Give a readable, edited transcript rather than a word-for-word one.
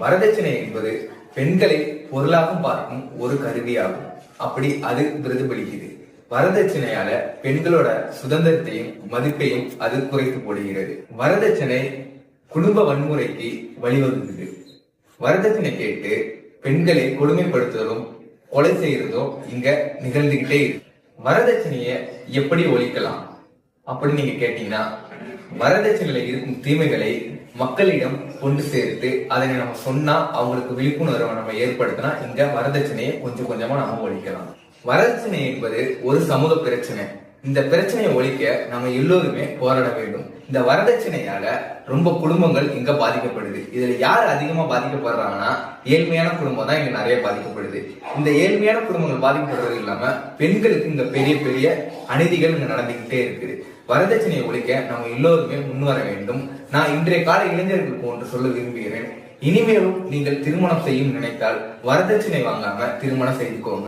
வரதட்சணை என்பது பெண்களை பொருளாக பார்க்கும் ஒரு கருவியாகும். அப்படி அது பிரதிபலிக்குது. வரதட்சணையால பெண்களோட சுதந்திரத்தையும் மதிப்பையும் அது குறைத்து போடுகிறது. வரதட்சணை குடும்ப வன்முறைக்கு வழிவகுக்குது. வரதட்சணை கேட்டு பெண்களை கொடுமைப்படுத்துவதும் கொலை செய்யறதும் இங்க நிகழ்ந்துகிட்டே இருக்கு. வரதட்சணைய எப்படி ஒழிக்கலாம் அப்படின்னு நீங்க கேட்டீங்கன்னா, வரதட்சணையில இருக்கும் தீமைகளை மக்களிடம் கொண்டு சேர்த்து அதனை நம்ம சொன்னா அவங்களுக்கு விழிப்புணர்வை நம்ம ஏற்படுத்தினா இங்க வரதட்சணையை கொஞ்சம் கொஞ்சமா நம்ம ஒழிக்கலாம். வரதட்சணை என்பது ஒரு சமூக பிரச்சனை. இந்த பிரச்சனையை ஒழிக்க நம்ம எல்லோருமே போராட வேண்டும். இந்த வரதட்சணையால ரொம்ப குடும்பங்கள் இங்க பாதிக்கப்படுது. இதுல யார் அதிகமா பாதிக்கப்படுறாங்கன்னா ஏழ்மையான குடும்பம் தான் இங்க நிறைய பாதிக்கப்படுது. இந்த ஏழ்மையான குடும்பங்கள் பாதிக்கப்படுறது இல்லாம பெண்களுக்கு இங்க பெரிய பெரிய அநீதிகள் இங்க நடந்துகிட்டே இருக்குது. வரதட்சணையை ஒழிக்க நம்ம எல்லோருமே முன்வர வேண்டும். நான் இன்றைய கால இளைஞர்களுக்கு ஒன்று சொல்ல விரும்புகிறேன். இனிமேலும் நீங்கள் திருமணம் செய்யும் நினைத்தால் வரதட்சணை வாங்காம திருமணம் செய்துக்கோங்க.